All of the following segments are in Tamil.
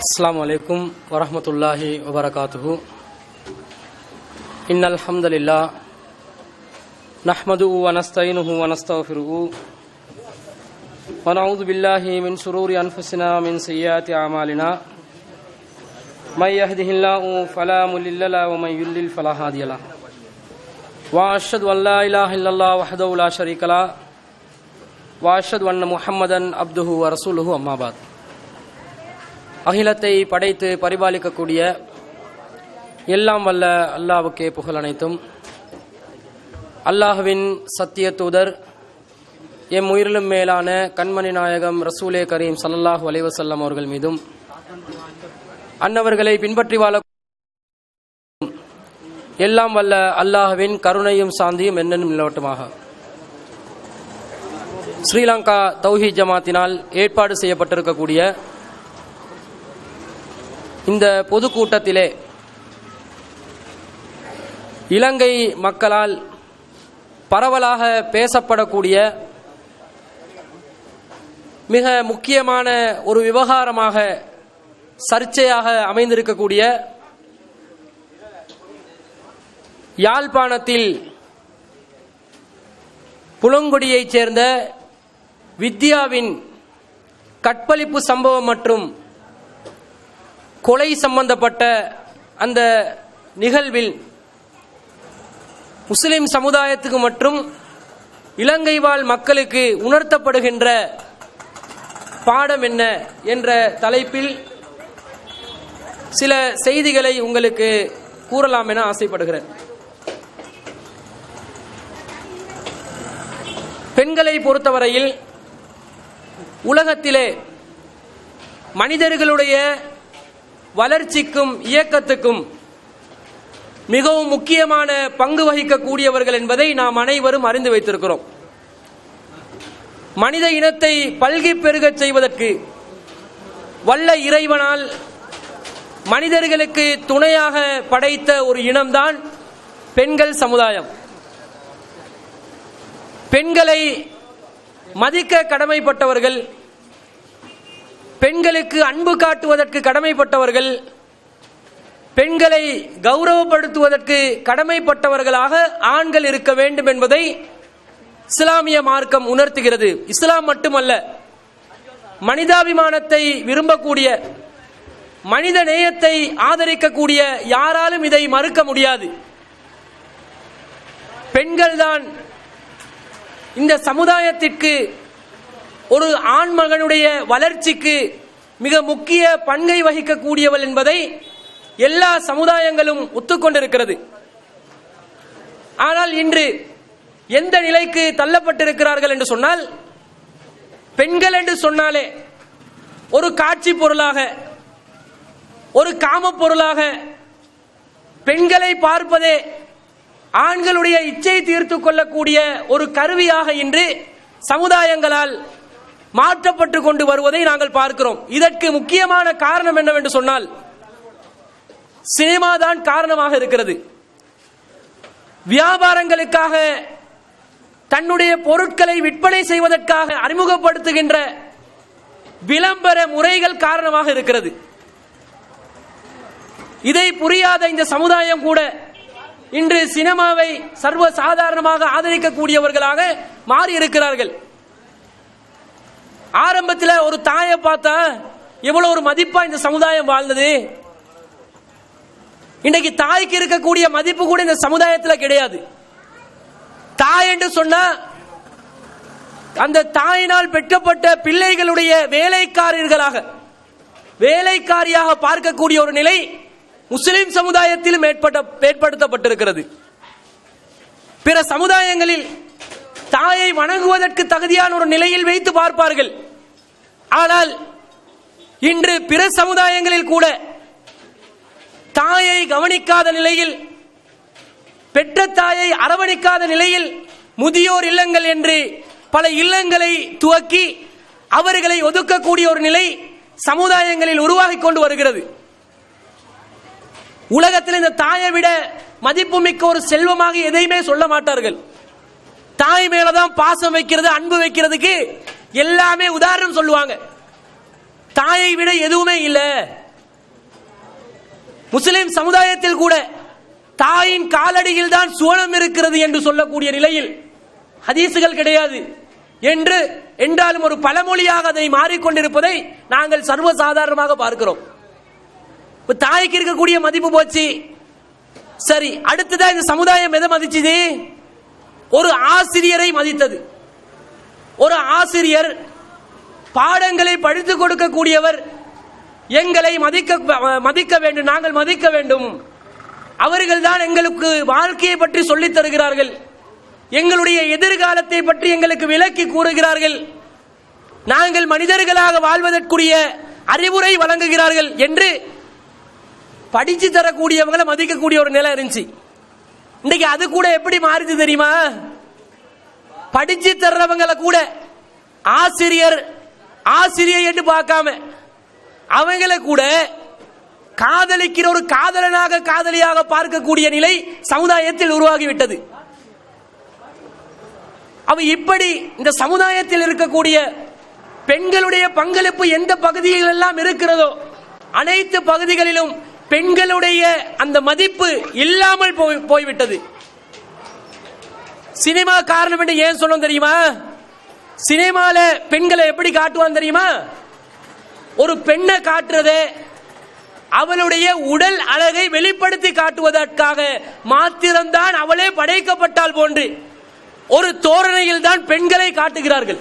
अस्सलामु अलैकुम वरहमतुल्लाहि वबरकातुहु। इन्नल हम्दुलिल्लाह नहमदुहु व नस्तईनुहु व नस्तगफिरुहु व नऊज़ु बिल्लाहि मिन शुरूरि अनफुसिना व मिन सय्यिआति अमालिना मन यहदिहिल्लाहु फला मुदिल्ल लहु व मन युद्लिल फला हादिय लहु व अशहदु अन ला इलाहा इल्लल्लाह वहदहु ला शरीका लहु व अशहदु अन्न मुहम्मदन अब्दुहु व रसूलुहु अम्मा बाद। அகிலத்தை படைத்து பரிபாலிக்கக்கூடிய எல்லாம் வல்ல அல்லாஹ்வுக்கே புகழ் அனைத்தும். அல்லாஹ்வின் சத்திய தூதர் எம் உயிரிலும் மேலான கண்மணி நாயகம் ரசூலே கரீம் ஸல்லல்லாஹு அலைஹி வஸல்லம் அவர்கள் மீதும் அன்னவர்களை பின்பற்றி வாழ எல்லாம் வல்ல அல்லாஹ்வின் கருணையும் சாந்தியும் என்னென்னும் நிலவட்டுமாக. ஸ்ரீலங்கா தௌஹீத் ஜமாத்தினால் ஏற்பாடு செய்யப்பட்டிருக்கக்கூடிய இந்த பொதுக்கூட்டத்திலே இலங்கை மக்களால் பரவலாக பேசப்படக்கூடிய மிக முக்கியமான ஒரு விவகாரமாக சர்ச்சையாக அமைந்திருக்கக்கூடிய யாழ்ப்பாணத்தில் புலங்குடியைச் சேர்ந்த வித்யாவின் கற்பழிப்பு சம்பவம் மற்றும் கொலை சம்பந்தப்பட்ட அந்த நிகழ்வில் முஸ்லிம் சமுதாயத்துக்கு மற்றும் இலங்கை வாழ் மக்களுக்கு உணர்த்தப்படுகின்ற பாடம் என்ன என்ற தலைப்பில் சில செய்திகளை உங்களுக்கு கூறலாம் என ஆசைப்படுகிறேன். பெண்களை பொறுத்தவரையில் உலகத்திலே மனிதர்களுடைய வளர்ச்சிக்கும் இயக்கத்துக்கும் மிகவும் முக்கியமான பங்கு வகிக்கக்கூடியவர்கள் என்பதை நாம் அனைவரும் அறிந்து வைத்திருக்கிறோம். மனித இனத்தை பல்கி பெருகச் செய்வதற்கு வல்ல இறைவனால் மனிதர்களுக்கு துணையாக படைத்த ஒரு இனம்தான் பெண்கள் சமுதாயம். பெண்களை மதிக்க கடமைப்பட்டவர்கள், பெண்களுக்கு அன்பு காட்டுவதற்கு கடமைப்பட்டவர்கள், பெண்களை கௌரவப்படுத்துவதற்கு கடமைப்பட்டவர்களாக ஆண்கள் இருக்க வேண்டும் என்பதை இஸ்லாமிய மார்க்கம் உணர்த்துகிறது. இஸ்லாம் மட்டுமல்ல, மனிதாபிமானத்தை விரும்பக்கூடிய, மனித நேயத்தை ஆதரிக்கக்கூடிய யாராலும் இதை மறுக்க முடியாது. பெண்கள்தான் இந்த சமுதாயத்திற்கு, ஒரு ஆண்மகனுடைய வளர்ச்சிக்கு மிக முக்கிய பங்கை வகிக்கக்கூடியவள் என்பதை எல்லா சமுதாயங்களும் ஒத்துக்கொண்டிருக்கிறது. ஆனால் இன்று எந்த நிலைக்கு தள்ளப்பட்டிருக்கிறார்கள் என்று சொன்னால், பெண்கள் என்று சொன்னாலே ஒரு காட்சி பொருளாக, ஒரு காம பொருளாக, பெண்களை பார்ப்பதே ஆண்களுடைய இச்சை தீர்த்து கொள்ளக்கூடிய ஒரு கருவியாக இன்று சமுதாயங்களால் மாற்றப்பட்டு கொண்டு வருவதை நாங்கள் பார்க்கிறோம். இதற்கு முக்கியமான காரணம் என்னவென்று சொன்னால், சினிமா தான் காரணமாக இருக்கிறது. வியாபாரங்களுக்காக, தன்னுடைய பொருட்களை விற்பனை செய்வதற்காக அறிமுகப்படுத்துகின்ற விளம்பர முறைகள் காரணமாக இருக்கிறது. இதை புரியாத இந்த சமுதாயம் கூட இன்று சினிமாவை சர்வ சாதாரணமாக ஆதரிக்கக்கூடியவர்களாக மாறி இருக்கிறார்கள். ஆரம்பத்தில் ஒரு தாயை பார்த்தா எவ்வளவு ஒரு மதிப்பா இந்த சமுதாயம் வாழ்ந்தது. இன்றைக்கு தாய்க்கு இருக்கக்கூடிய மதிப்பு கூட இந்த சமுதாயத்தில் கிடையாது. தாய் என்று சொன்னா அந்த தாயினால் பெற்றப்பட்ட பிள்ளைகளுடைய வேலைக்காரியாக பார்க்கக்கூடிய ஒரு நிலை முஸ்லிம் சமுதாயத்திலும் ஏற்படுத்தப்பட்டிருக்கிறது. பிற சமுதாயங்களில் தாயை வணங்குவதற்கு தகுதியான ஒரு நிலையில் வைத்து பார்ப்பார்கள். ஆனால் இன்று பிற சமுதாயங்களில் கூட தாயை கவனிக்காத நிலையில், பெற்ற தாயை அரவணைக்காத நிலையில் முதியோர் இல்லங்கள் என்று பல இல்லங்களை துவக்கி அவர்களை ஒதுக்கக்கூடிய ஒரு நிலை சமுதாயங்களில் உருவாகி கொண்டு வருகிறது. உலகத்தில் இந்த தாயை விட மதிப்புமிக்க ஒரு செல்வமாக எதையுமே சொல்ல மாட்டார்கள். தாய் மேலதான் பாசம் வைக்கிறது, அன்பு வைக்கிறதுக்கு எல்லாமே உதாரணம் சொல்லுவாங்க. தாயை விட எதுவுமே இல்லை, முஸ்லிம் சமுதாயத்தில் கூட தாயின் காலடியில் தான் சுவனம் இருக்கிறது என்று சொல்லக்கூடிய நிலையில் ஹதீசுகள் கிடையாது என்றாலும் ஒரு பழமொழியாக அதை மாறிக்கொண்டிருப்பதை நாங்கள் சர்வசாதாரணமாக பார்க்கிறோம். தாய்க்கு இருக்கக்கூடிய மதிப்பு போச்சு. சரி, அடுத்ததான் இந்த சமுதாயம் எதை மதிச்சது? ஒரு ஆசிரியரை மதித்தது. ஒரு ஆசிரியர் பாடங்களை படித்துக் கொடுக்கக்கூடியவர் எங்களை மதிக்க வேண்டும், நாங்கள் மதிக்க வேண்டும். அவர்கள் தான் எங்களுக்கு வாழ்க்கையை பற்றி சொல்லித் தருகிறார்கள், எங்களுடைய எதிர்காலத்தை பற்றி எங்களுக்கு விளக்கி கூறுகிறார்கள், நாங்கள் மனிதர்களாக வாழ்வதற்குரிய அறிவுரை வழங்குகிறார்கள் என்று படிச்சு தரக்கூடியவங்களை மதிக்கக்கூடிய ஒரு நிலை இருந்துச்சு. இன்னைக்கு அது கூட எப்படி மாறிது தெரியுமா? படிச்சு தர்றவங்களை கூட ஆசிரியர் என்று பார்க்காம அவங்களை கூட காதலிக்கிற ஒரு காதலியாக பார்க்கக்கூடிய நிலை சமுதாயத்தில் உருவாகிவிட்டது. இப்படி இந்த சமுதாயத்தில் இருக்கக்கூடிய பெண்களுடைய பங்களிப்பு எந்த பகுதியில் எல்லாம் இருக்கிறதோ அனைத்து பகுதிகளிலும் பெண்களுடைய அந்த மதிப்பு இல்லாமல் போய்விட்டது. சினிமா காரணம் என்று ஏன் சொல்லும் தெரியுமா? சினிமால பெண்களை எப்படி காட்டுவான் தெரியுமா? ஒரு பெண்ணை காட்டுறதே அவளுடைய உடல் அழகை வெளிப்படுத்தி காட்டுவதற்காக மாத்திரம்தான் அவளே படைக்கப்பட்டால் போன்று ஒரு தோரணையில் தான் பெண்களை காட்டுகிறார்கள்.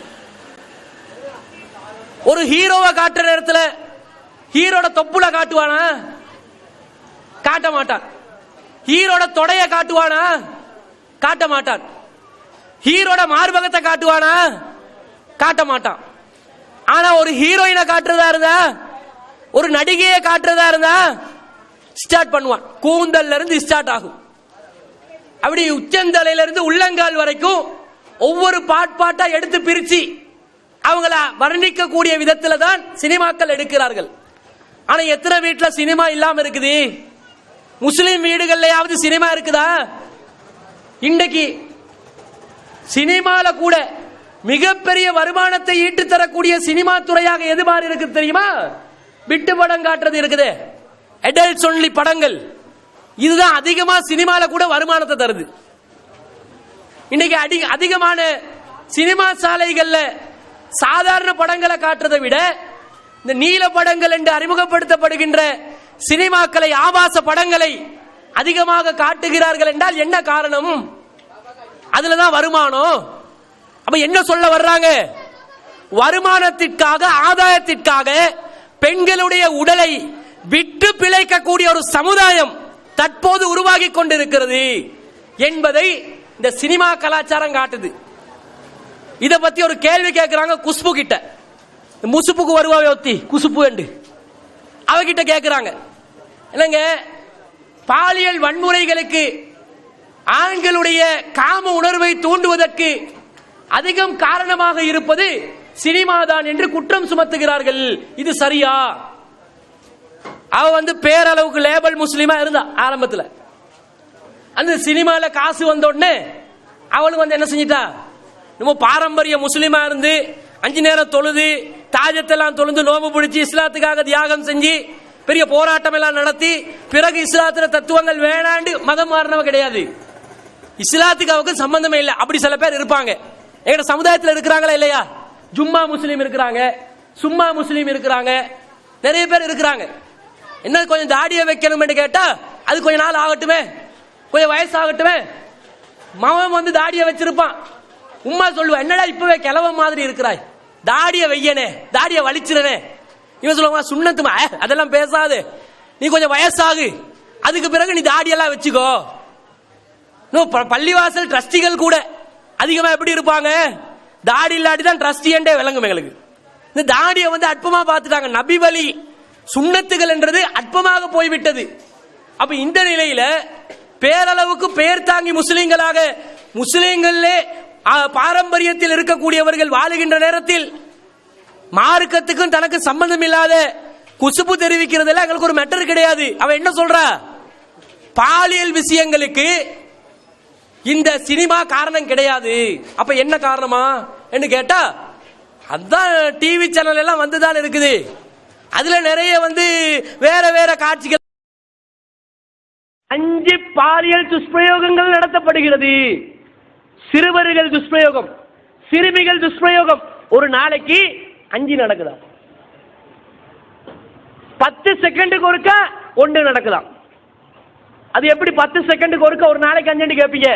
ஒரு ஹீரோவை காட்டுற நேரத்தில் ஹீரோட தொப்புல காட்டுவானா? காட்ட மாட்டான். ஹீரோட தொடைய காட்டுவானா? காட்ட மாட்டான். ஹீரோட மார்பகத்தை காட்டுவானா? காட்ட மாட்டான். ஆனா ஒரு ஹீரோயினை காட்டுறதா இருந்தா, ஒரு நடிகையை காட்டுறதா இருந்தா ஸ்டார்ட் பண்ணுவான். கூந்தல்ல இருந்து ஸ்டார்ட் ஆகும். அப்படி உச்சந்தலையில இருந்து உள்ளங்கால் வரைக்கும் ஒவ்வொரு பாட்டா எடுத்து பிரிச்சு அவங்கள வர்ணிக்கக்கூடிய விதத்துல தான் சினிமாக்கள் எடுக்கிறார்கள். ஆனா எத்தனை வீட்டுல சினிமா இல்லாம இருக்குது? முஸ்லிம் வீடுகள்லயாவது சினிமா இருக்குதா? இன்றைக்கு சினிமால கூட மிகப்பெரிய வருமானத்தை ஈட்டு தரக்கூடிய சினிமா துறையாக எது மாதிரி இருக்கு தெரியுமா? விட்டு படம் காட்டுறது இருக்குது, அடல்ட்ஸ் ஒன்லி படங்கள். இதுதான் அதிகமா சினிமால கூட வருமானத்தை தருது. இன்னைக்கு அதிகமான சினிமா சாலைகள்ல சாதாரண படங்களை காட்டுறதை விட இந்த நீல படங்கள் என்று அறிமுகப்படுத்தப்படுகின்ற சினிமாக்களை, ஆபாச படங்களை அதிகமாக காட்டுகிறார்கள் என்றால் என்ன காரணம்? அதுலதான் வருமானம். அப்ப என்ன சொல்ல வர்றாங்க? வருமானத்திற்காக, ஆதாயத்திற்காக பெண்களுடைய உடலை விட்டு பிழைக்கக்கூடிய ஒரு சமுதாயம் தற்போது உருவாகி கொண்டிருக்கிறது என்பதை இந்த சினிமா கலாச்சாரம் காட்டுது. இத பத்தி ஒரு கேள்வி கேட்கிறாங்க குஷ்பு கிட்ட. முசுப்புக்கு வருவாவே ஒத்தி குசுப்பு என்று அவகிட்ட கேட்கிறாங்க, என்னங்க பாலியல் வன்முறைகளுக்கு ஆண்களுடைய காம உணர்வை தூண்டுவதற்கு அதிகம் காரணமாக இருப்பது சினிமாதான் என்று குற்றம் சுமத்துகிறார்கள். இது சரியா? அவ பேரளவுக்கு லேபல் முஸ்லிமா இருந்தா ஆரம்பத்தில். அந்த சினிமால காசு வந்த உடனே அவளுக்கு என்ன செஞ்சிட்டா, நம்ம பாரம்பரிய முஸ்லிமா இருந்து 5 நேரம் தொழுது தாஜத்தெல்லாம் தொழுந்து நோம்பு பிடிச்சி இஸ்லாத்துக்காக தியாகம் செஞ்சு பெரிய போராட்டம் எல்லாம் நடத்தி பிறகு இஸ்லாத்துல தத்துவங்கள் வேணாண்டு மதம் மாறினவ கிடையாது. இஸ்லாத்துக்கு அவருக்கு சம்பந்தமே இல்லை. அப்படி சில பேர் இருப்பாங்க. எங்க சமுதாயத்தில் இருக்கிறாங்களா இல்லையா? ஜும்மா முஸ்லீம் இருக்கிறாங்க, சும்மா முஸ்லீம் இருக்கிறாங்க, நிறைய பேர் இருக்கிறாங்க. என்ன கொஞ்சம் தாடியை வைக்கணும் கேட்டா அது கொஞ்ச நாள் ஆகட்டுமே, கொஞ்சம் வயசு ஆகட்டுமே. மவன் தாடியை வச்சிருப்பான். உம்மா சொல்லுவா, என்னடா இப்பவே கிழவ மாதிரி இருக்கிறாய், தாடியை வையனே, தாடியை வலிச்சிடனே. இவன் சொல்லுவாங்க, சுண்ணத்துமா அதெல்லாம் பேசாது, நீ கொஞ்சம் வயசாகு, அதுக்கு பிறகு நீ தாடியெல்லாம் வச்சுக்கோ. பள்ளிவாசல் ட்ரஸ்டிகள் கூட அதிகமா எப்படி இருப்பாங்க? தாடி இல்லாட்டி தான் ட்ரஸ்டி என்றே விளங்கும் எங்களுக்கு. இந்த தாடியை அற்பமா பார்த்துட்டாங்க. நபி வழி சுண்ணத்துகள் என்றது அற்பமாக போய்விட்டது. அப்ப இந்த நிலையில பேரளவுக்கு பெயர் தாங்கி முஸ்லிம்களாக முஸ்லிம்களே பாரம்பரியத்தில் இருக்கக்கூடியவர்கள் வாழுகின்ற நேரத்தில் மார்க்கத்துக்கும் தனக்கு சம்பந்தம் இல்லாத குசுப்பு தெரிவிக்கிறதுல எங்களுக்கு ஒரு மேட்டர் கிடையாது. அவன் என்ன சொல்றா? பாலியல் விஷயங்களுக்கு இந்த சினிமா காரணம் கிடையாது. அப்ப என்ன காரணமா என்று கேட்டா, அதான் டிவி சேனல் எல்லாம் வந்துதான் இருக்குது. அதுல நிறைய வேற வேற காட்சிகள் 5 பாலியல் துஷ்பிரயோகங்கள் நடத்தப்படுகிறது. சிறுவர்கள் துஷ்பிரயோகம், சிறுமிகள் துஷ்பிரயோகம் ஒரு நாளைக்கு 5 நடக்குதா? 10 செகண்டுக்கு ஒருக்கா 1 நடக்குதாம். அது எப்படி 10 செகண்டுக்கு ஒருக்கா ஒரு நாளைக்கு 5 கேட்பீங்க?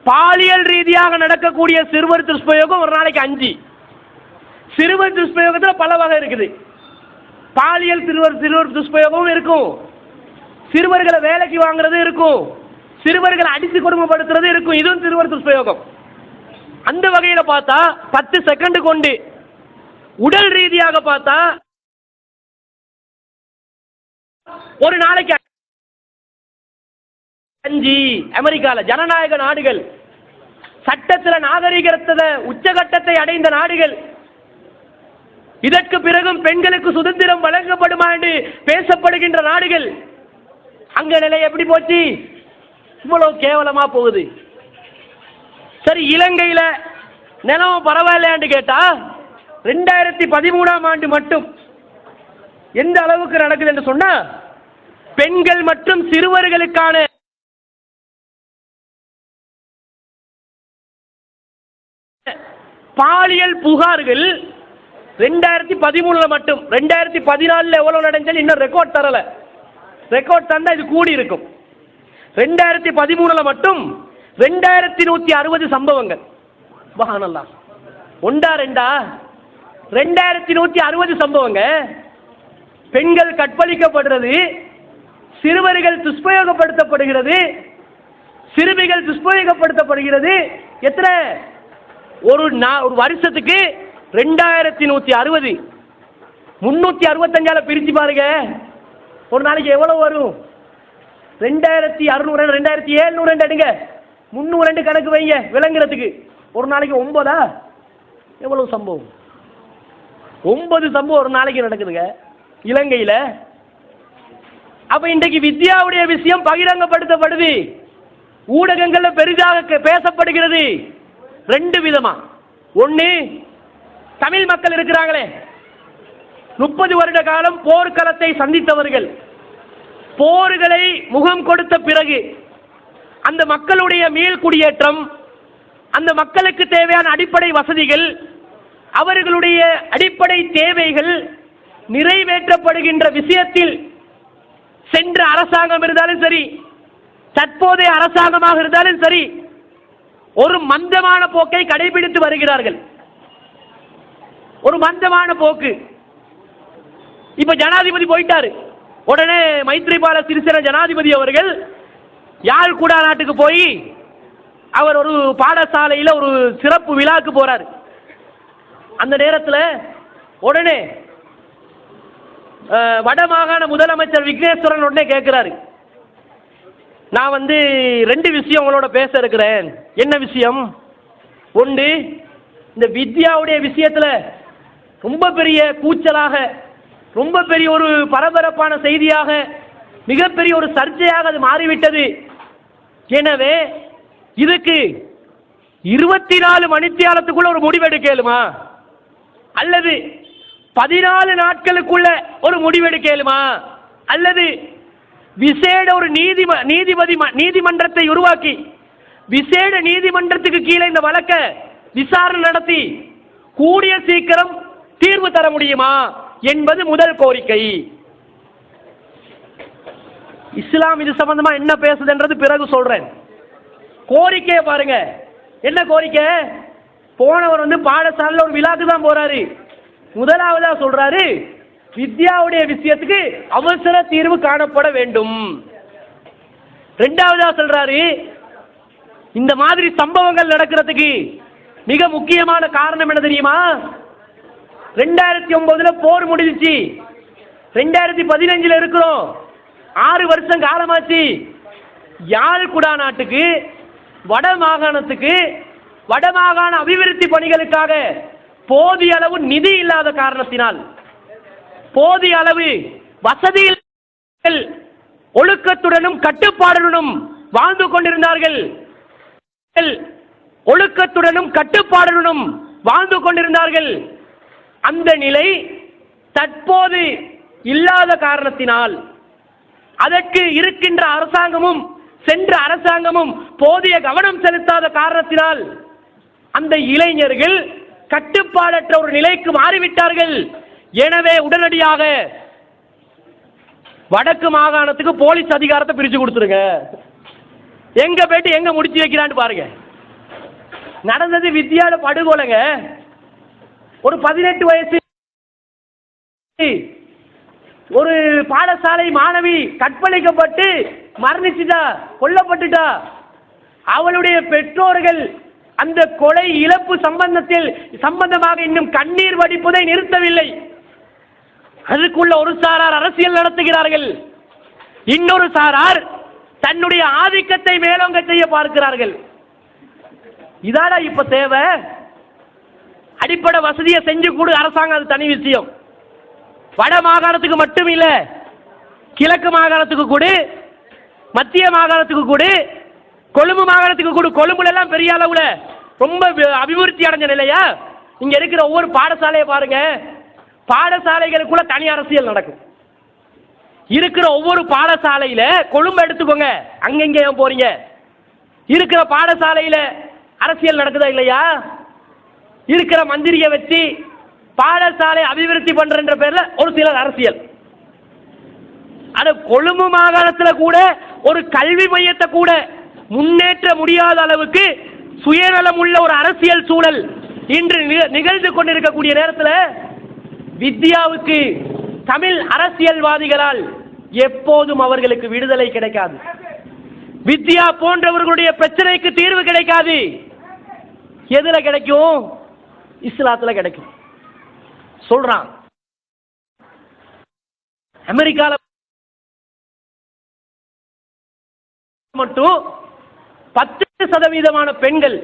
பாலியல் ரீதியாக நடக்கக்கூடிய சிறுவர் துஷ்பிரயோகம் ஒரு நாளைக்கு 5. சிறுவர் துஷ்பிரயோகத்தில் பல வகை இருக்குது. பாலியல் சிறுவர் துஷ்பிரயோகமும் இருக்கும், சிறுவர்களை வேலைக்கு வாங்குறது இருக்கும், சிறுவர்களை அடித்து கொடுமைப்படுத்துறது இருக்கும். இதுவும் சிறுவர் துஷ்பிரயோகம். அந்த வகையில பார்த்தா 10 செகண்டுக்கு 1. உடல் ரீதியாக பார்த்தா ஒரு நாளைக்கு 5. அமெரிக்கால ஜனநாயக நாடுகள், சட்டத்தில் நாகரிகத்தை உச்சகட்டத்தை அடைந்த நாடுகள், இதற்கு பிறகும் பெண்களுக்கு சுதந்திரம் வழங்கப்படுமா என்று பேசப்படுகின்ற நாடுகள், அங்க நிலை எப்படி போச்சு? இவ்வளவு கேவலமா போகுது. சரி, இலங்கையில நிலம் பரவாயில்லையான்னு கேட்டா 2013ஆம் ஆண்டு மட்டும் எந்த அளவுக்கு நடக்குது என்று சொன்னா, பெண்கள் மற்றும் சிறுவர்களுக்கான பாலியல் புகார்கள் 2013 மட்டும், 2014 எவ்வளவு நடந்தது இன்னும் ரெக்கார்ட் தரல. ரெக்கார்ட் தந்தா இது கூடி இருக்கும். 2013 மட்டும் 2160 சம்பவங்கள். சுப்ஹானல்லாஹ். 1 2 2160 சம்பவங்க. பெண்கள் கற்பழிக்கப்படுறது, சிறுவர்கள் துஷ்பிரயோகப்படுத்தப்படுகிறது, சிறுமிகள் துஷ்பிரயோகப்படுத்தப்படுகிறது. எத்தனை? ஒரு வருஷத்துக்கு 2160. 365 பிரிச்சு பாருங்க, ஒரு நாளைக்கு எவ்வளவு வரும்? 2600, 2700 எடுங்க, 302 கணக்கு வைங்க விளங்குறதுக்கு. ஒரு நாளைக்கு 9. எவ்வளவு சம்பவம்? 9 சம்பவம் ஒரு நாளைக்கு நடக்குதுங்க இலங்கையில. அப்ப இன்றைக்கு வித்யாவுடைய விஷயம் பகிரங்கப்படுத்தப்படுது, ஊடகங்கள்ல பெரிதாக பேசப்படுகிறது. 2 விதமா. 1, தமிழ் மக்கள் இருக்கிறாங்களே, 30 வருட காலம் போர்க்களத்தை சந்தித்தவர்கள், போர்களை முகம் கொடுத்த பிறகு அந்த மக்களுடைய மீள் குடியேற்றம், அந்த மக்களுக்கு தேவையான அடிப்படை வசதிகள், அவர்களுடைய அடிப்படை தேவைகள் நிறைவேற்றப்படுகின்ற விஷயத்தில் சென்ற அரசாங்கம் இருந்தாலும் சரி, தற்போதைய அரசாங்கமாக இருந்தாலும் சரி, ஒரு மந்தமான போக்கை கடைபிடித்து வருகிறார்கள். ஒரு மந்தமான போக்கு. இப்ப ஜனாதிபதி போயிட்டாரு, உடனே மைத்ரிபால சிறிசேன ஜனாதிபதி அவர்கள் யாழ்குடா நாட்டுக்கு போய் அவர் ஒரு பாடசாலையில் ஒரு சிறப்பு விழாக்கு போறாரு. அந்த நேரத்தில் உடனே வடமாகாண முதலமைச்சர் விக்னேஸ்வரன் உடனே கேட்கிறாரு, நான் 2 விஷயம் உங்களோட பேச இருக்கிறேன். என்ன விஷயம்? 1, இந்த வித்யாவுடைய விஷயத்தில் ரொம்ப பெரிய கூச்சலாக, ரொம்ப பெரிய ஒரு பரபரப்பான செய்தியாக, மிகப்பெரிய ஒரு சர்ச்சையாக அது மாறிவிட்டது. எனவே இதுக்கு 24 மணித்தியாலத்துக்குள்ள ஒரு முடிவெடுக்கலுமா, அல்லது 14 நாட்களுக்குள்ள ஒரு முடிவெடுக்கலுமா, அல்லது விசேட ஒரு நீதிமன்றத்தை உருவாக்கி விசேட நீதிமன்றத்துக்கு கீழே இந்த வழக்க விசாரணை நடத்தி கூடிய சீக்கிரம் தீர்வு தர முடியுமா என்பது முதல் கோரிக்கை. இஸ்லாம் இது சம்பந்தமா என்ன பேசுதுன்றது பிறகு சொல்றேன். கோரிக்கையை பாருங்க. என்ன கோரிக்கை? போனவர் பாடசாலையில் ஒரு விழாக்கு தான் போறாரு. முதலாவதா சொல்றாரு, வித்யாவுடைய விஷயத்துக்கு அவசர தீர்வு காணப்பட வேண்டும். 2வதா சொல்றாரு, இந்த மாதிரி சம்பவங்கள் நடக்கிறதுக்கு மிக முக்கியமான காரணம் என்ன தெரியுமா? 2009 போர் முடிஞ்சிச்சு, 2015 இருக்கிறோம், 6 வருஷம் காலமாச்சு. யாழ்குடா நாட்டுக்கு, வட மாகாணத்துக்கு, வடமாகாண அபிவிருத்தி பணிகளுக்காக போதிய அளவு நிதி இல்லாத காரணத்தினால், போதிய அளவு வசதியில் ஒழுக்கத்துடனும் கட்டுப்பாடுடனும் வாழ்ந்து கொண்டிருந்தார்கள். ஒழுக்கத்துடனும் கட்டுப்பாடுடனும் வாழ்ந்து கொண்டிருந்தார்கள். அந்த நிலை தற்போது இல்லாத காரணத்தினால் அதற்கு இருக்கின்ற அரசாங்கமும் சென்ற அரசாங்கமும் போதிய கவனம் செலுத்தாத காரணத்தினால் அந்த இளைஞர்கள் கட்டுப்பாடற்ற ஒரு நிலைக்கு மாறிவிட்டார்கள். எனவே உடனடியாக வடக்கு மாகாணத்துக்கு போலீஸ் அதிகாரத்தை பிரிச்சு கொடுத்துருங்க. எங்க போயிட்டு எங்க முடிச்சு வைக்கிறான்னு பாருங்க. நடந்தது வித்தியால படுகொலைங்க. ஒரு 18 வயசு ஒரு பாடசாலை மாணவி கற்பழிக்கப்பட்டு மரணிச்சுட்டா, கொல்லப்பட்டுட்டா. அவளுடைய பெற்றோர்கள் அந்த கொலை இழப்பு சம்பந்தமாக இன்னும் கண்ணீர் வடிப்பதை நிறுத்தவில்லை. அதுக்குள்ள ஒரு சாரார் அரசியல் நடத்துகிறார்கள், இன்னொரு சாரார் தன்னுடைய ஆதிக்கத்தை மேலோங்க செய்ய பார்க்கிறார்கள். இதாடா இப்ப தேவை. அடிப்படை வசதியை செஞ்சு கொடு அரசாங்கம், அது தனி விஷயம். வட மாகாணத்துக்கு மட்டும் இல்ல, கிழக்கு மாகாணத்துக்கு கூட, மத்திய மாகாணத்துக்கு கூட, கொழும்பு மாகாணத்துக்கு கூட. கொழும்புல எல்லாம் பெரிய அளவுல ரொம்ப அபிவிருத்தி அடைஞ்ச நிலையா. இங்க இருக்கிற ஒவ்வொரு பாடசாலையை பாருங்க, பாடசாலைகளுக்குள்ள தனி அரசியல் நடக்கும். இருக்கிற ஒவ்வொரு பாடசாலையில, கொழும்பு எடுத்துக்கோங்க, அங்கங்க ஏன் போறீங்க, இருக்கிற பாடசாலையில அரசியல் நடக்குதா இல்லையா? இருக்கிற மந்திரியை வச்சு பாடசாலை அபிவிருத்தி பண்ற பேர்ல ஒரு சிலர் அரசியல். ஆனா கொழும்பு மாகாணத்தில் கூட ஒரு கல்வி மையத்தை கூட முன்னேற்ற முடியாத அளவுக்கு சுயநலம் உள்ள ஒரு அரசியல் சூழல் இன்று நிகழ்ந்து கொண்டிருக்கக்கூடிய நேரத்தில் வித்யாவுக்கு தமிழ் அரசியல்வாதிகளால் எப்போதும் அவர்களுக்கு விடுதலை கிடைக்காது. வித்யா போன்றவர்களுடைய பிரச்சனைக்கு தீர்வு கிடைக்காது. எதுல கிடைக்கும்? இஸ்லாத்துல கிடைக்கும். சொல்றான், அமெரிக்கால மட்டும் 10% பெண்கள்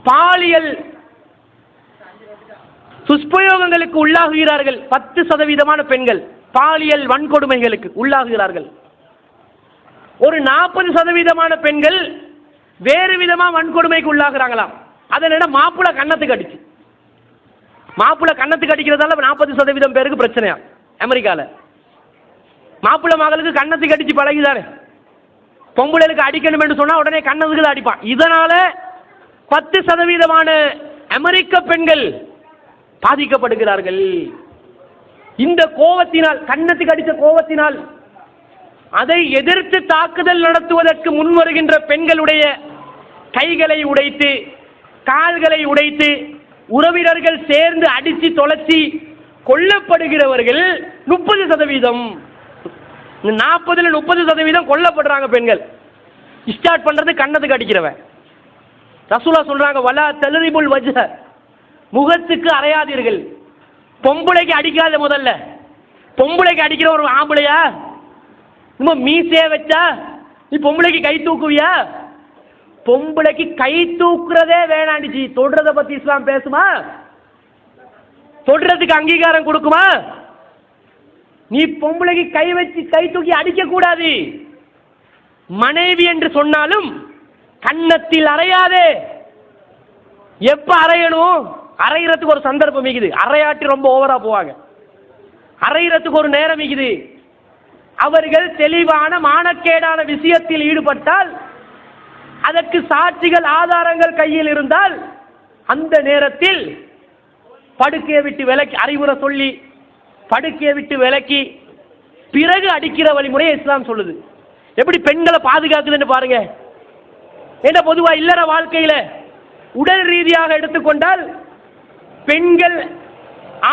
பாலியல் துஷ்பிரயோகங்களுக்கு உள்ளாகுகிறார்கள். 10% பெண்கள் பாலியல் வன்கொடுமைகளுக்கு உள்ளாகுகிறார்கள். ஒரு 40% பெண்கள் வேறு விதமா வன்கொடுமைக்கு உள்ளாகிறாங்களாம். அதனால மாப்பிள கன்னத்துக்கு அடிச்சு, மாப்பிள கன்னத்துக்கு அடிக்கிறதால 40% பேருக்கு பிரச்சனையா அமெரிக்கால. மாப்பிள மகளுக்கு கன்னத்துக்கு அடிச்சு பழகிதானே, பொம்பளைகளுக்கு அடிக்கணும் என்று சொன்னா உடனே கன்னத்துக்கு தான் அடிப்பான். இதனால 10% அமெரிக்க பெண்கள் பாதிக்கப்படுகிறார்கள். இந்த கோபத்தினால், கன்னத்துக்கு அடித்த கோபத்தினால், அதை எதிர்த்து தாக்குதல் நடத்துவதற்கு முன்வருகின்ற பெண்களுடைய கைகளை உடைத்து, கால்களை உடைத்து, உறவினர்கள் சேர்ந்து அடிச்சு தொலைச்சி கொல்லப்படுகிறவர்கள் 30%. 40ல் 30% கொல்லப்படுறாங்க பெண்கள். ஸ்டார்ட் பண்றது கன்னத்துக்கு அடிக்கிறவன். ரசூலா சொல்றாங்க, வலா தலரிபுல் வஜ்ஹ, முகத்துக்கு அறையாதீர்கள். பொம்பளைக்கு அடிக்காத. முதல்ல பொம்பளைக்கு அடிக்கிற ஒரு ஆம்பளையா? நம்ம மீசைய வச்சா நீ பொம்பளைக்கு கை தூக்குவியா? பொம்பளைக்கு கை தூக்குறதே வேணாண்டிச்சு. தொடுறத பத்தி இஸ்லாம் பேசுமா? தொடுறதுக்கு அங்கீகாரம் கொடுக்குமா? நீ பொம்பளைக்கு கை வச்சு கை தூக்கி அடிக்க கூடாது. மனைவி என்று சொன்னாலும் கன்னத்தில் அறையாதே. எப்ப அறையணும்? அறையிறதுக்கு ஒரு சந்தர்ப்பம் இருக்குது. அறையாட்டி ரொம்ப ஓவரா போவாங்க. அறையிறதுக்கு ஒரு நேரம் இருக்குது. அவர்கள் தெளிவான மானக்கேடான விஷயத்தில் ஈடுபட்டால், அதற்கு சாட்சிகள் ஆதாரங்கள் கையில் இருந்தால், அந்த நேரத்தில் படுக்கையை விட்டு விலக்கி, அறிவுரை சொல்லி படுக்கையை விட்டு விலக்கி பிறகு அடிக்கிற வழிமுறையை இஸ்லாம் சொல்லுது. எப்படி பெண்களை பாதுகாக்குதுன்னு பாருங்க. ஏன்னா பொதுவா இல்லற வாழ்க்கையில உடல் ரீதியாக எடுத்துக்கொண்டால் பெண்கள்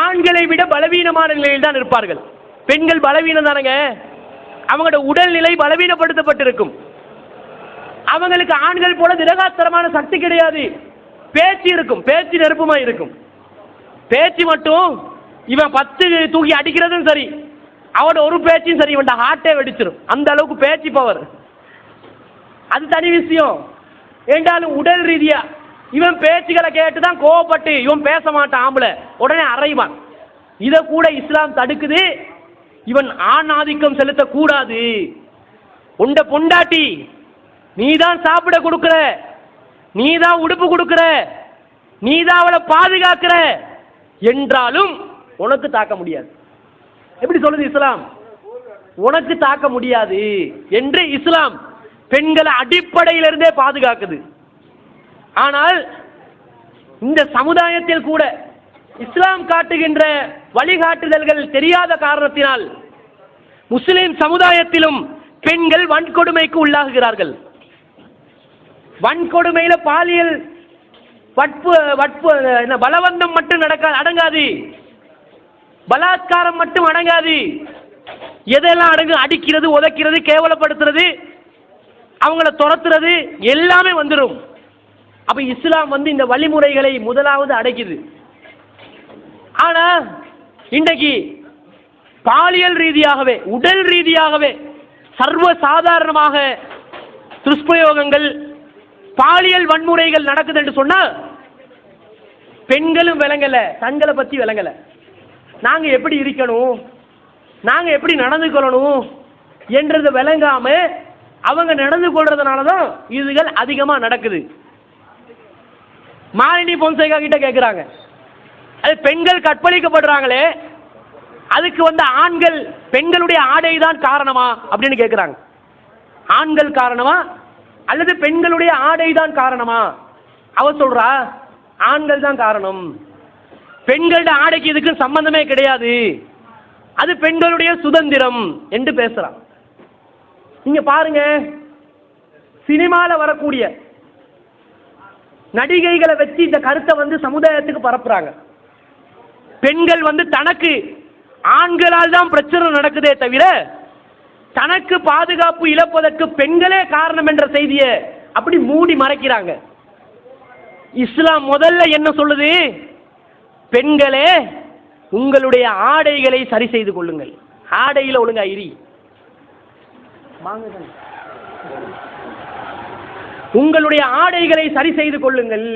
ஆண்களை விட பலவீனமான நிலையில் தான் இருப்பார்கள். பெண்கள் பலவீனம் தானங்க, அவங்களோட உடல்நிலை பலவீனப்படுத்தப்பட்டிருக்கும். அவங்களுக்கு ஆண்கள் போல திடகாத்திரமான சக்தி கிடையாது. பேச்சு இருக்கும், பேச்சு நெருப்புமா இருக்கும். பேச்சு மட்டும் இவன் 10 தூக்கி அடிக்கிறதும் சரி, அவனோட ஒரு பேச்சும் சரி, இவன் ஹார்ட்டே வெடிச்சிடும். அந்த அளவுக்கு பேச்சு பவர். அது தனி விஷயம். என்றாலும் உடல் ரீதியா இவன் பேச்சுகளை கேட்டுதான் கோவப்பட்டு இவன் பேச மாட்டான், ஆம்பளை உடனே அறைவான். இதை கூட இஸ்லாம் தடுக்குது. இவன் ஆண் ஆதிக்கம் செலுத்தக்கூடாது. உண்ட பொண்டாட்டி நீதான் சாப்பிட கொடுக்கிற, நீதான் உடுப்பு கொடுக்கிற, நீதான் அவளை பாதுகாக்கிற என்றாலும் உனக்கு தாக்க முடியாது. எப்படி சொல்லுது இஸ்லாம்? உனக்கு தாக்க முடியாது என்று இஸ்லாம் பெண்களை அடிப்படையிலிருந்தே பாதுகாக்குது. ஆனால் இந்த சமுதாயத்தில் கூட இஸ்லாம் காட்டுகின்ற வழிகாட்டுதல்கள் தெரியாத காரணத்தினால் முஸ்லிம் சமுதாயத்திலும் பெண்கள் வன்கொடுமைக்கு உள்ளாகுகிறார்கள். வன்கொடுமையில பாலியல் பலவந்தம் மட்டும் அடங்காது, பலாத்காரம் மட்டும் அடங்காது, எதெல்லாம் அடங்கு, அடிக்கிறது, உதைக்கிறது, கேவலப்படுத்துறது, அவங்கள துரத்துறது எல்லாமே வந்துடும். அப்ப இஸ்லாம் இந்த வழிமுறைகளை முதலாவது அடக்கிது. ஆனா இன்றைக்கு பாலியல் ரீதியாகவே உடல் ரீதியாகவே சர்வ சாதாரணமாக துஷ்பிரயோகங்கள் பாலியல் வன்முறைகள் நடக்குது என்று சொன்னா பெண்களும் விளங்கல, தங்களை பத்தி விளங்கல, நாங்க எப்படி இருக்கணும், நாங்க எப்படி நடந்து கொள்ளணும் என்றது விளங்காம அவங்க நடந்து கொள்றதுனாலதான் இதுகள் அதிகமா நடக்குது. மாலினி பொன்சேகா கிட்ட கேட்கிறாங்க, அது பெண்கள் கற்பழிக்கப்படுறாங்களே அதுக்கு ஆண்கள் பெண்களுடைய ஆடை தான் காரணமா அப்படின்னு கேட்கிறாங்க. ஆண்கள் காரணமா அல்லது பெண்களுடைய ஆடை தான் காரணமா? அவ சொல்றா ஆண்கள் தான் காரணம், பெண்களுடைய ஆடைக்கு இதுக்கு சம்பந்தமே கிடையாது, அது பெண்களுடைய சுதந்திரம் என்று பேசுறான். நீங்க பாருங்க, சினிமால வரக்கூடிய நடிகைகளை வச்சு இந்த கருத்தை சமுதாயத்துக்கு பரப்புறாங்க. பெண்கள் தனக்கு ஆண்களால் தான் பிரச்சனை நடக்குதே தவிர தனக்கு பாதுகாப்பு இழப்பதற்கு பெண்களே காரணம் என்ற செய்தியை அப்படி மூடி மறைக்கிறாங்க. இஸ்லாம் முதல்ல என்ன சொல்லுது? பெண்களே உங்களுடைய ஆடைகளை சரி செய்து கொள்ளுங்கள், ஆடையில ஒழுங்கா இரி, உங்களுடைய ஆடைகளை சரி செய்து கொள்ளுங்கள்,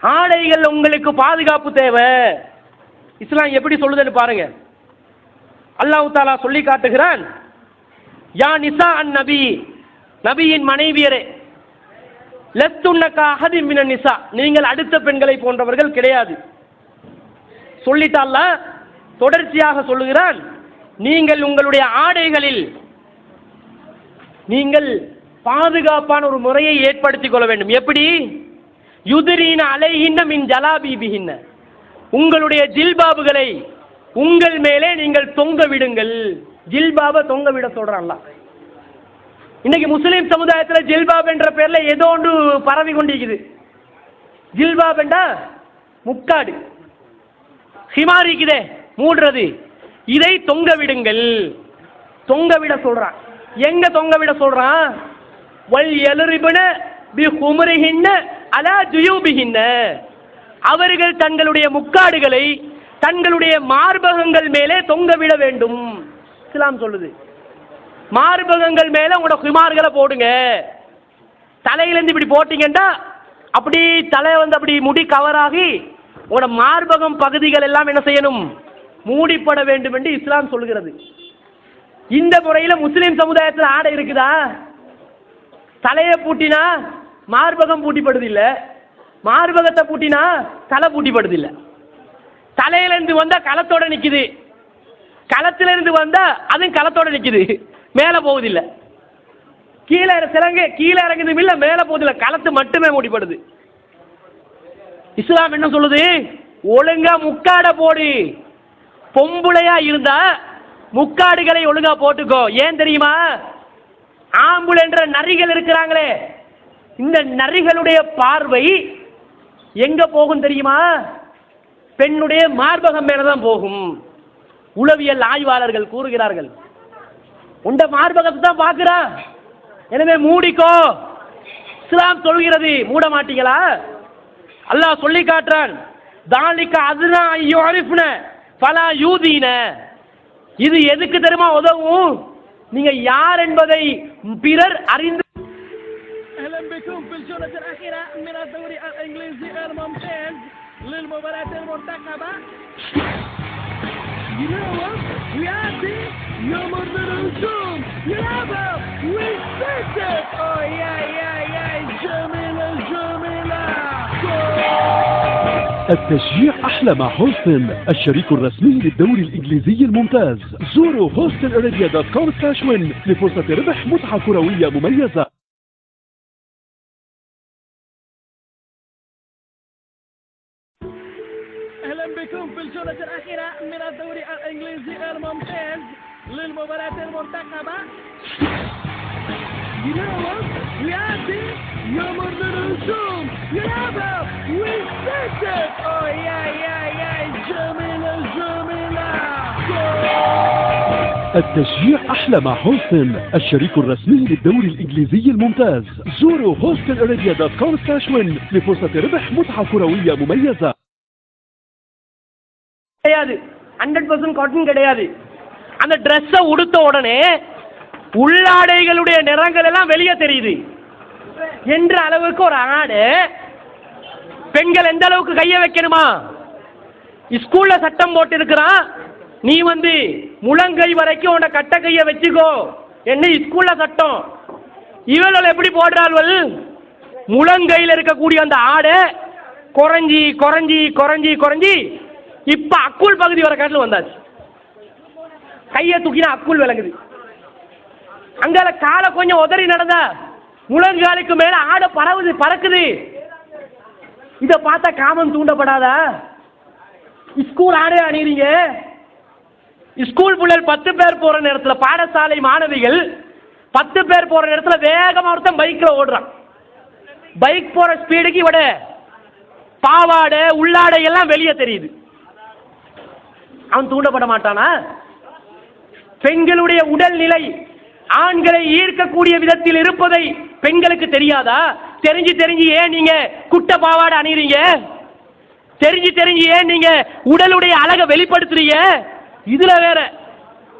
ஆடைகள் உங்களுக்கு பாதுகாப்பு தேவை. இஸ்லாம் எப்படி சொல்லுதுன்னு பாருங்க. அல்லாஹ் தஆலா சொல்லி காட்டுகிறான், யா நிசா அன் நபி, நபியின் மனைவியரே, லத்துன்னக அஹதின் மினன் நிசா, நீங்கள் அடுத்த பெண்களை போன்றவர்கள் கிடையாது. சொல்லிட்டு அல்லாஹ் தொடர்ச்சியாக சொல்லுகிறான், நீங்கள் உங்களுடைய ஆடைகளில் நீங்கள் பாதுகாப்பான ஒரு முறையை ஏற்படுத்திக் கொள்ள வேண்டும். எப்படி? யுதிரீன அலைஹின்ன மின் ஜலாபீபிஹின்ன, உங்களுடைய ஜில்பாபுகளை உங்கள் மேலே நீங்கள் தொங்க விடுங்கள். ஜில்பாபை தொங்க விட சொல்றான்ல. இன்னைக்கு முஸ்லிம் சமுதாயத்தில் ஜில்பாப் என்ற பேர்ல ஏதோ ஒன்று பரவி கொண்டிருக்குது. ஜில்பாப் என்றா முக்காடு, ஹிமாரிக்குதே மூடுறது, இதை தொங்க விடுங்கள், தொங்க விட சொல்றான். எங்க தொங்க விட சொல்றான்? வல் யலரிபன பிஹுமரிஹின்ன அலா ஜுயூபிஹின்ன, அவர்கள் தங்களுடைய முக்காடுகளை தங்களுடைய மார்பகங்கள் மேலே தொங்க விட வேண்டும். இஸ்லாம் சொல்லுது, மார்பகங்கள் மேல உங்களோட ஹிமார்களை போடுங்க. தலையிலிருந்து இப்படி போட்டீங்கன்னா அப்படி தலை அப்படி முடி கவராகி உங்களோட மார்பகம் பகுதிகள் எல்லாம் என்ன செய்யணும்? மூடிப்பட வேண்டும் என்று இஸ்லாம் சொல்கிறது. இந்த முறையில் முஸ்லிம் சமுதாயத்தில் ஆடை இருக்குதா? தலையை பூட்டினா மார்பகம் பூட்டிப்படுது இல்ல, மார்பகத்தை பூட்டினா தலை பூட்டிப்படுது இல்ல. தலையிலிருந்து வந்தா களத்தோட நிக்குது, களத்திலிருந்து வந்தா அதுவும் களத்தோட நிக்குது, மேல போகுதில்லை. கீழே சிலங்க கீழே இறங்குது இல்ல, மேல போகுதில்ல, களத்து மட்டுமே மூடிப்படுது. இஸ்லாம் என்ன சொல்லுது? ஒழுங்கா முக்காட போடு. பொம்புளையா இருந்தா முக்காடுகளை ஒழுங்கா போட்டுக்கோ. ஏன் தெரியுமா? ஆம்புல் என்ற நரிகள் இருக்கிறாங்களே, இந்த நரிகளுடைய பார்வை எங்க போகும் தெரியுமா? பெண்ணுடைய மார்பகம் மேலதான் போகும். உளவியல் ஆய்வாளர்கள் கூறுகிறார்கள், உண்ட மார்பகத்தை தான் பார்க்கிறா, எனவே மூடிக்கோ. இஸ்லாம் சொல்கிறது, மூட மாட்டீங்களா? அல்லாஹ் சொல்லி காட்டுறான், தாலிக அதுனா யுரிஃப்ன ஃபலா யூதீன, இது எதுக்கு தெரியுமா உதவும்? நீங்க யார் என்பதை பிறர் அறிந்து. اهلا بكم في الجولة الأخيرة من الدوري الإنجليزي الممتاز للمباراة المرتقبة. يناول ويأتي يمر بالهجوم، يلعبها ويسدد. اوه يا جميلة جميلة، التشجيع أحلى مع هوستن، الشريك الرسمي للدوري الإنجليزي الممتاز. زوروا hostelaradia.com/win لفرصة ربح متعة كروية مميزة. أهلا بكم في الجولة الأخيرة من الدوري الإنجليزي الممتاز للمباراة المرتقبة. يناول ويأتي يمر الهجوم يلعبها ويسدد. يا جميلة جميلة. التشجيع أحلى مع هوستن، الشريك الرسمي للدوري الإنجليزي الممتاز. زوروا hostelaradia.com/win لفرصة ربح متعة كروية مميزة. கிடையாது, 100% காட்டன் கிடையாது. அந்த ட்ரெஸ்ஸை உடுத்த உடனே உள்ளாடைகளுடைய நிறங்கள் எல்லாம் வெளியே தெரியுது என்ற அளவுக்கு ஒரு ஆடு. பெண்கள் எந்த அளவுக்கு கைய வைக்கணுமா? ஸ்கூல்ல சட்டம் போட்டு இருக்கிறான், நீ முழங்கை வரைக்கும் உன்னை கட்ட கைய வச்சுக்கோ என்ன ஸ்கூல்ல சட்டம். இவர்கள் எப்படி போடுறார்கள்? முழங்கையில் இருக்கக்கூடிய அந்த ஆடை குறைஞ்சி குறைஞ்சி குறைஞ்சி குறைஞ்சி இப்ப அக்குள் பகுதி வர காட்டில் வந்தாச்சு. கையை தூக்கினா அக்குள் விளங்குது. அங்கால காலை கொஞ்சம் உதறி நடந்தா முழங்காலுக்கு மேல ஆடை பறவுது பறக்குது. இத பார்த்தா காமம் தூண்டப்படாதா? ஸ்கூல் ஆடை அணிறீங்க. ஸ்கூல் பிள்ளைகள் 10 பேர் போற நேரத்தில், பாடசாலை மாணவிகள் 10 பேர் போற நேரத்தில் வேகமா ஒருத்தன் பைக்ல ஓடுறான். பைக் போற ஸ்பீடுக்கு விட பாவாடை உள்ளாடை எல்லாம் வெளியே தெரியுது. அவன் தூண்டப்பட மாட்டானா? பெண்களுடைய உடல்நிலை ஆண்களை ஈர்க்கக்கூடிய விதத்தில் இருப்பதை பெண்களுக்கு தெரியாதா? தெரிஞ்சு தெரிஞ்சு ஏன் நீங்க குட்ட பாவாடை அணிறீங்க? தெரிஞ்சு தெரிஞ்சு ஏன் நீங்க உடலுடைய அழகை வெளிப்படுத்துறீங்க? இதுல வேற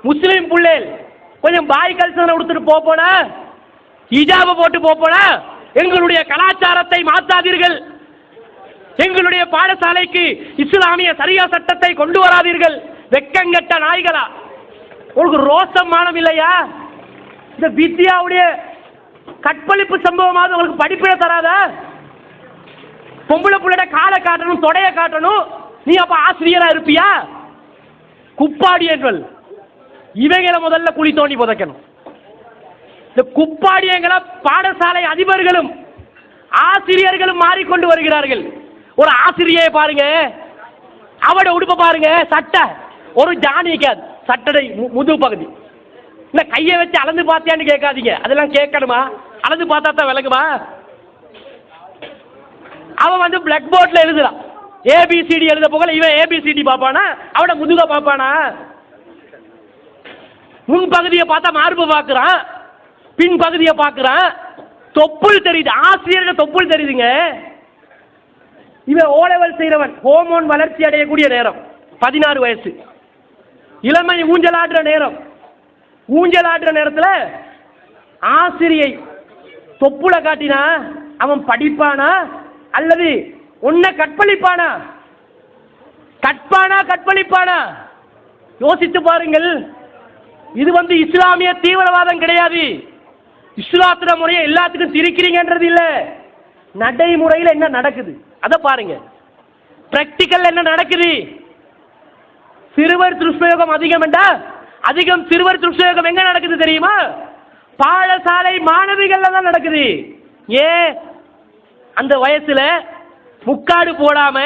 முஸ்லிம் பிள்ளைகள் கொஞ்சம் பாய் கல்ச்சரை உடுத்துட்டு போனா, ஹிஜாபை போட்டு போனா, எங்களுடைய கலாச்சாரத்தை மாற்றாதீர்கள், எங்களுடைய பாடசாலைக்கு இஸ்லாமிய சரியா சட்டத்தை கொண்டு வராதீர்கள், வெக்கங்கட்ட நாய்களா. உங்களுக்கு ரோசம் மானம் இல்லையா? இந்த வித்யாவுடைய கற்பழிப்பு சம்பவமாவது உங்களுக்கு படிப்பிட தராதா? பொம்பளை பிள்ளைட காலை காட்டணும், தொடைய காட்டணும், நீ அப்ப ஆசிரியரா இருப்பியா? குப்பாடியங்கள் இவைகளை முதல்ல குழி தோண்டி புதைக்கணும். இந்த குப்பாடியங்களை பாடசாலை அதிபர்களும் ஆசிரியர்களும் மாறிக்கொண்டு வருகிறார்கள். ஒரு ஆசிரியை பாருங்க, அவட உடுப்ப பாருங்க, சட்டை ஒரு ஜானிக்காது, சட்டடை முதுகு பகுதி. இல்ல கையை வச்சு அளந்து பார்த்தியான்னு கேட்காதீங்க, அதெல்லாம் கேட்கணுமா? அளந்து பார்த்தா தான் விளங்குமா? அவன் பிளாக் போர்ட்ல எழுதுறான், ஏபிசிடி எழுத போகல, இவன் ஏபிசிடி பாப்பானா? அவட முதுக பாப்பானா? முன்பகுதியை பார்த்தா மார்பு பார்க்கிறான், பின் பகுதியை பார்க்கிறான், தொப்புள் தெரியுது, ஆசிரியர்கள் தொப்புள் தெரியுதுங்க. இவன் ஓலெவல் செய்கிறவன், ஹோமோன் வளர்ச்சி அடையக்கூடிய நேரம் 16 வயசு, இளமை ஊஞ்சலாடுற நேரம். ஊஞ்சலாடுற நேரத்தில் ஆசிரியை தொப்புளை காட்டினா அவன் படிப்பானா அல்லது உன்னை கற்பழிப்பானா? கற்பானா கற்பழிப்பானா? யோசித்து பாருங்கள். இது இஸ்லாமிய தீவிரவாதம் கிடையாது. இஸ்லாத்திர முறையை எல்லாத்துக்கும் திரிக்கிறீங்கன்றது இல்ல, நடைமுறையில் என்ன நடக்குது அத பாருங்க. பிராக்டிக்கல் என்ன நடக்குது? சிறுவர் துஷ்பிரயோகம் அதிகம் என்றா அதிகம் சிறுவர் துஷ்பிரயோகம் எங்க நடக்குது தெரியுமா? பாடசாலை மாணவிகள் தான் நடக்குது. ஏன் அந்த வயசுல முக்காடு போடாம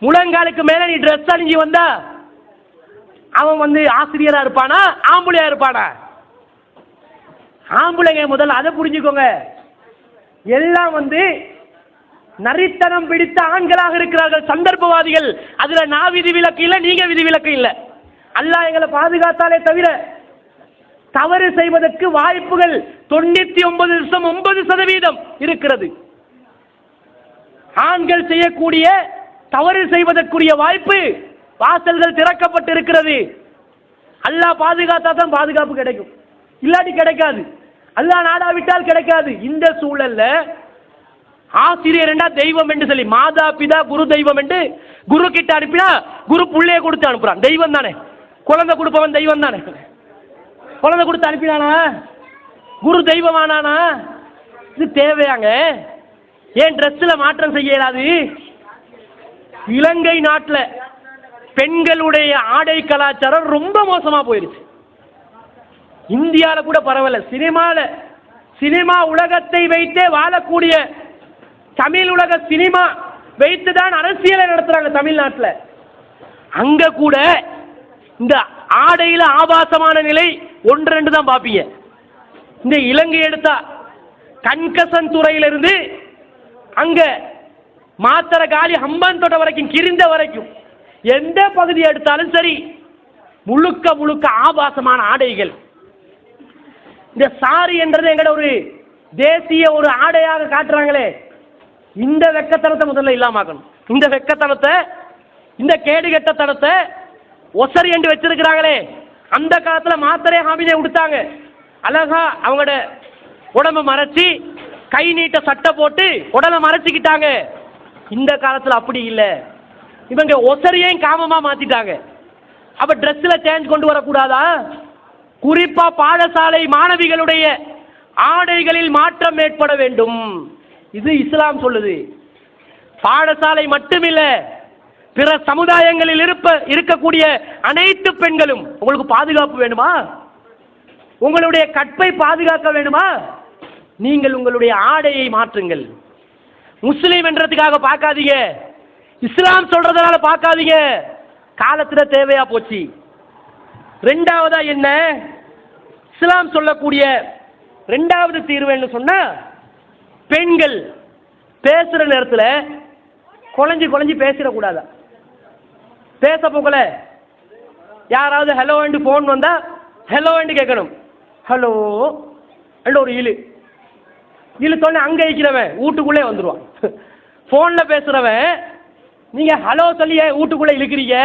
முழங்காலுக்கு மேல நீ ட்ரெஸ் அணிஞ்சு வந்தா அவன் ஆசிரியரா இருப்பானா ஆம்பளையா இருப்பானா? ஆம்பளைங்க முதல்ல அதை புரிஞ்சுக்கோங்க. எல்லாம் நரித்தனம் பிடித்த ஆண்களாக இருக்கிறார்கள், சந்தர்ப்பவாதிகள். அதுல நான் விதிவிலக்கு இல்லை, நீங்க விதிவிலக்கு இல்லை. அல்லாஹ் எங்களை பாதுகாத்தாலே தவிர தவறு செய்வதற்கு வாய்ப்புகள் 99% இருக்கிறது. ஆண்கள் செய்யக்கூடிய தவறு செய்வதற்குரிய வாய்ப்பு வாசல்கள் திறக்கப்பட்டு இருக்கிறது. அல்லாஹ் பாதுகாத்தா தான் பாதுகாப்பு கிடைக்கும், இல்லாட்டி கிடைக்காது. அல்லாஹ் நாடாவிட்டால் கிடைக்காது. இந்த சூழல்ல ஆசிரியர் என்றா தெய்வம் என்று சொல்லி மாதா பிதா குரு தெய்வம் என்று குரு கிட்ட அனுப்பினா குரு புள்ளைய கொடுத்து அனுப்புறான். தெய்வம் தானே, குழந்தை கொடுப்பவன் தெய்வம் தானே. குழந்தை கொடுத்து அனுப்பினானா குரு தெய்வமானானா? இது தேவையாங்க? ஏன் ட்ரெஸ்ல மாற்றம் செய்ய இயலாது? இலங்கை நாட்டில் பெண்களுடைய ஆடை கலாச்சாரம் ரொம்ப மோசமா போயிருச்சு. இந்தியாவில் கூட பரவாயில்ல, சினிமா உலகத்தை வைத்தே வாழக்கூடிய தமிழ் உலக சினிமா வைத்துதான் அரசியலை நடத்துறாங்க தமிழ்நாட்டில். அங்க கூட இந்த ஆடையில ஆபாசமான நிலை 1-2 தான் பாப்பீங்க. இந்த இலங்கை எடுத்தா கண்கசன் துறையிலிருந்து அங்க மாத்தர காலி ஹம்பான் தோட்ட வரைக்கும், கிரிந்த வரைக்கும் எந்த பகுதி எடுத்தாலும் சரி முழுக்க முழுக்க ஆபாசமான ஆடைகள். இந்த சாரி என்றது எங்கட ஒரு தேசிய ஒரு ஆடையாக காட்டுறாங்களே, இந்த வெக்கத்தனத்தை முதல்ல இல்லாமக்கணும். இந்த வெக்கத்தனத்தை, இந்த கேடுகட்டத்தனத்தை ஒசரி என்று வச்சிருக்கிறாங்களே, அந்த காலத்துல மாத்திரை ஹாமியை கொடுத்தாங்க, அழகா அவங்களோட உடம்பை மறைச்சி கை நீட்ட சட்டை போட்டு உடலை மறைச்சிக்கிட்டாங்க. இந்த காலத்துல அப்படி இல்லை, இவங்க ஒசரியையும் காமமா மாத்திட்டாங்க. அப்ப டிரெஸ்ல சேஞ்ச் கொண்டு வரக்கூடாதா? குறிப்பா பாடசாலை மாணவிகளுடைய ஆடைகளில் மாற்றம் ஏற்பட வேண்டும். இது இஸ்லாம் சொல்லுது. பாடசாலை மட்டுமில்ல, பிற சமுதாயங்களில் இருக்கக்கூடிய அனைத்து பெண்களும், உங்களுக்கு பாதுகாப்பு வேணுமா, உங்களுடைய கற்பை பாதுகாக்க வேணுமா, நீங்கள் உங்களுடைய ஆடையை மாற்றுங்கள். முஸ்லீம் என்றதுக்காக பார்க்காதீங்க, இஸ்லாம் சொல்றதுனால பார்க்காதீங்க. காலத்துல தேவையா போச்சு. ரெண்டாவதா என்ன இஸ்லாம் சொல்லக்கூடிய ரெண்டாவது தீர்வு சொன்னா, பெண்கள் பேசுற நேரத்தில் குழஞ்சி பேசிடக்கூடாதா? பேச போகல யாராவது ஹலோ என்று போன் வந்தா ஹலோ என்று கேட்கணும். ஹலோ என்று ஒரு இழுத்தோடனே அங்க இருக்கிறவன் வீட்டுக்குள்ளே வந்துடுவான். போன்ல பேசுறவன் நீங்க ஹலோ சொல்லிய வீட்டுக்குள்ள இழுக்கிறீங்க.